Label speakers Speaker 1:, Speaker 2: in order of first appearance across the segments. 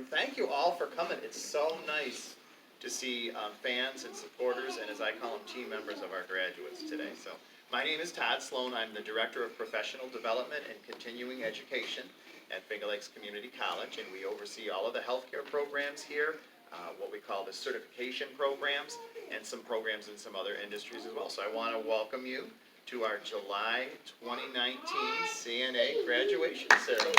Speaker 1: Thank you all for coming. It's so nice to see fans and supporters, and as I call them, team members of our graduates today. So, my name is Todd Sloan. I'm the Director of Professional Development and Continuing Education at Finger Lakes Community College, and we oversee all of the healthcare programs here, what we call the certification programs, and some programs in some other industries as well. So I want to welcome you to our July 2019 CNA graduation ceremony.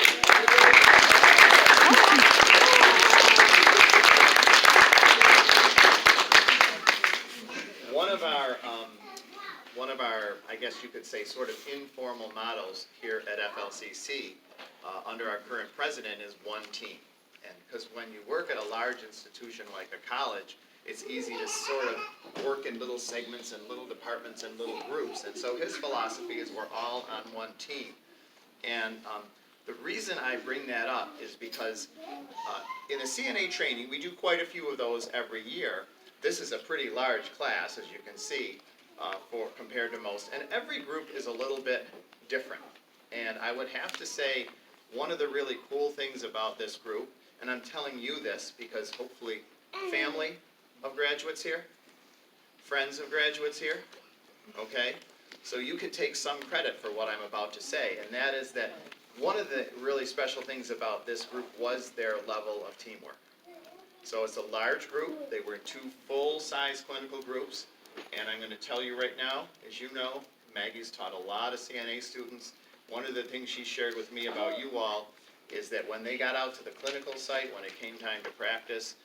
Speaker 1: One of our, I guess you could say, sort of informal models here at FLCC under our current president is one team. And because when you work at a large institution like a college, it's easy to sort of work in little segments and little departments and little groups. And so his philosophy is we're all on one team. And the reason I bring that up is because in the CNA training, we do quite a few of those every year. This is a pretty large class, as you can see, compared to most. And every group is a little bit different. And I would have to say one of the really cool things about this group, and I'm telling you this because hopefully family of graduates here, friends of graduates here, okay? So you can take some credit for what I'm about to say, and that is that one of the really special things about this group was their level of teamwork. So it's a large group. They were two full-size clinical groups, and I'm going to tell you right now, as you know, Maggie's taught a lot of CNA students. One of the things she shared with me about you all is that when they got out to the clinical site, when it came time to practice,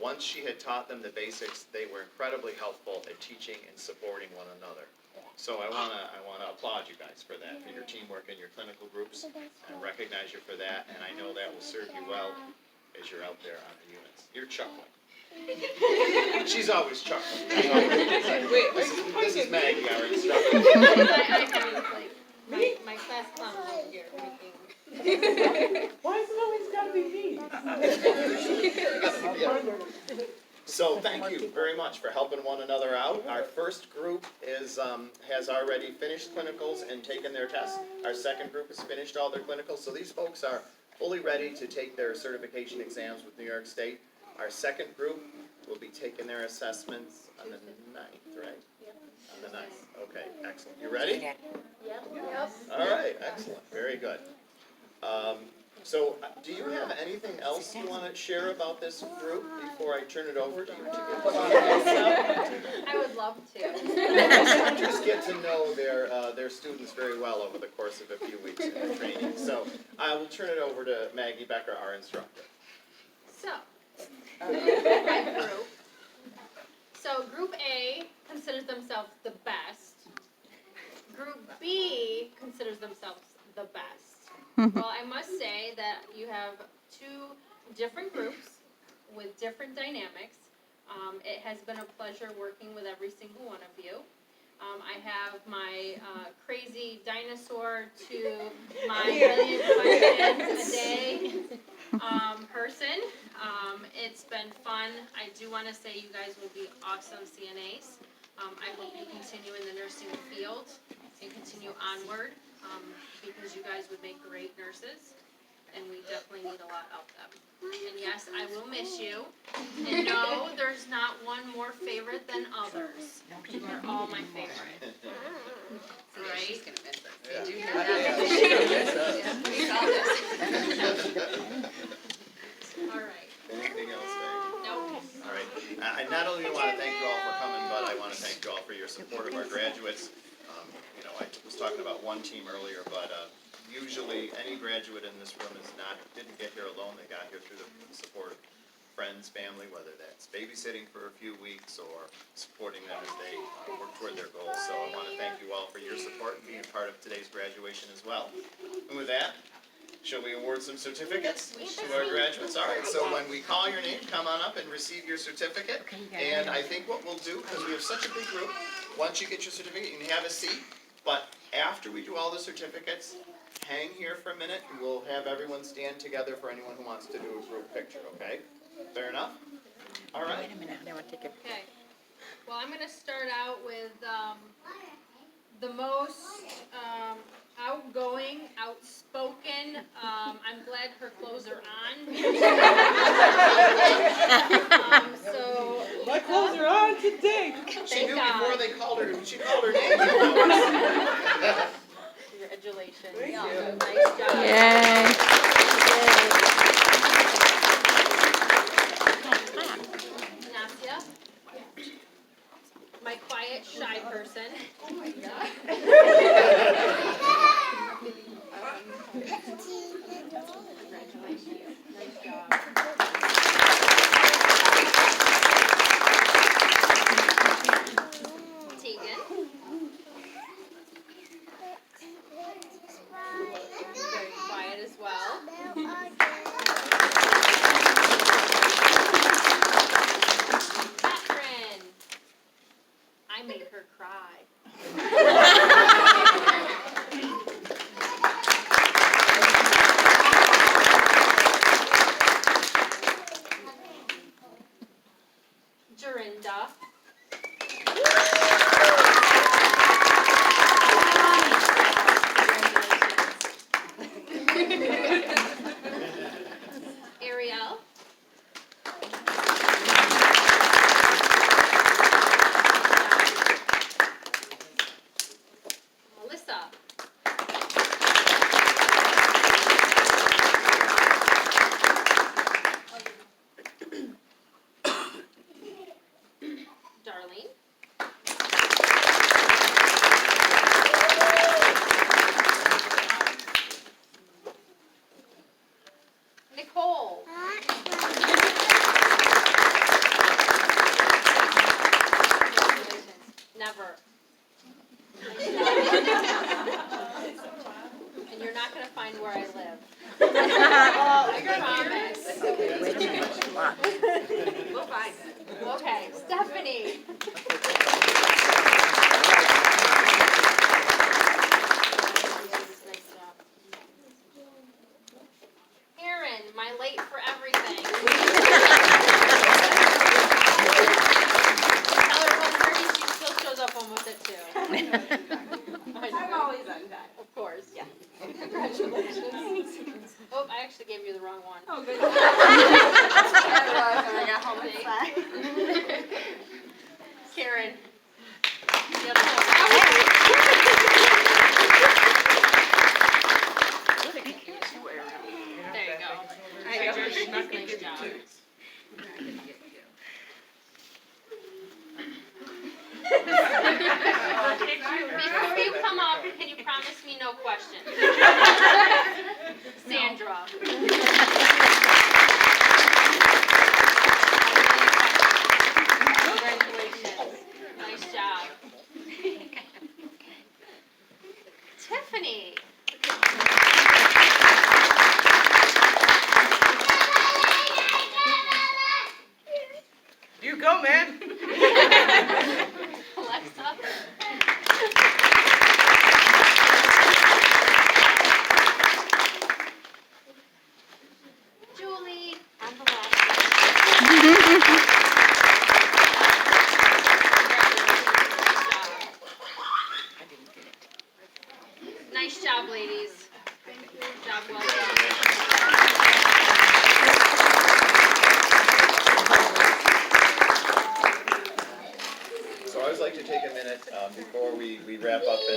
Speaker 1: once she had taught them the basics, they were incredibly helpful at teaching and supporting one another. So I want to applaud you guys for that, for your teamwork in your clinical groups, and recognize you for that, and I know that will serve you well as you're out there on the units. You're chuckling. She's always chuckling. This is Maggie, our instructor.
Speaker 2: My class clown over here making.
Speaker 3: Why is it always got to be me?
Speaker 1: So thank you very much for helping one another out. Our first group has already finished clinicals and taken their tests. Our second group has finished all their clinicals. So these folks are fully ready to take their certification exams with New York State. Our second group will be taking their assessments on the 9th, right?
Speaker 2: Yep.
Speaker 1: On the 9th. Okay, excellent. You ready?
Speaker 2: Yep.
Speaker 1: All right, excellent. Very good. So do you have anything else you want to share about this group before I turn it over to you to get
Speaker 2: I would love to.
Speaker 1: Instructors get to know their students very well over the course of a few weeks in the training. So I will turn it over to Maggie Becker, our instructor.
Speaker 2: So, my group. So Group A considers themselves the best. Group B considers themselves the best. Well, I must say that you have two different groups with different dynamics. It has been a pleasure working with every single one of you. I have my crazy dinosaur to my million questions a day person. It's been fun. I do want to say you guys will be awesome CNAs. I hope you continue in the nursing field and continue onward because you guys would make great nurses, and we definitely need a lot of them. And yes, I will miss you. And no, there's not one more favorite than others. You are all my favorite. Right?
Speaker 4: She's gonna miss us.
Speaker 1: Yeah.
Speaker 4: Did you hear that? We saw this.
Speaker 2: All right.
Speaker 1: Anything else, Maggie?
Speaker 2: Nope.
Speaker 1: All right. I not only want to thank you all for coming, but I want to thank you all for your support of our graduates. I was talking about one team earlier, but usually any graduate in this room didn't get here alone. They got here through the support of friends, family, whether that's babysitting for a few weeks or supporting them as they work toward their goals. So I want to thank you all for your support and being part of today's graduation as well. And with that, shall we award some certificates to our graduates? All right, so when we call your name, come on up and receive your certificate. And I think what we'll do, because we have such a big group, once you get your certificate, you can have a seat. But after we do all the certificates, hang here for a minute, and we'll have everyone stand together for anyone who wants to do a group picture, okay? Fair enough? All right.
Speaker 4: Wait a minute, I want to take a.
Speaker 2: Okay. Well, I'm going to start out with the most outgoing, outspoken. I'm glad her clothes are on.
Speaker 3: a day.
Speaker 1: She
Speaker 2: Thank
Speaker 1: knew
Speaker 2: God.
Speaker 1: before they called her, she called her name.
Speaker 2: Congratulations.
Speaker 3: Thank
Speaker 2: Yeah.
Speaker 3: you.
Speaker 2: Nice job.
Speaker 4: Yay.
Speaker 2: Nasia? My quiet, shy person. Oh my God. Congratulations. Nice job. Tegan? Very quiet as well. Catherine? I made her cry. Jorinda? Ariel? Melissa? Darlene? Nicole? Never. And you're not gonna find where I live. I promise.
Speaker 4: Way too much luck.
Speaker 2: We'll find it. Okay, Stephanie. Nice job. Erin, my late for everything. Tell her 1:30, she still shows up almost at 2. I'm always on time. Of course. Yeah. Congratulations. Oh, I actually gave you the wrong one. Oh, good. I got home Karen. The other one. There you go. Nice job. Before you come up, can you promise me no questions? Sandra. Congratulations. Nice job. Tiffany.
Speaker 3: You go, man.
Speaker 2: Alexa. Julie. I'm the last one. Nice job, ladies. Job well done.
Speaker 1: So I always like to take a minute before we wrap up and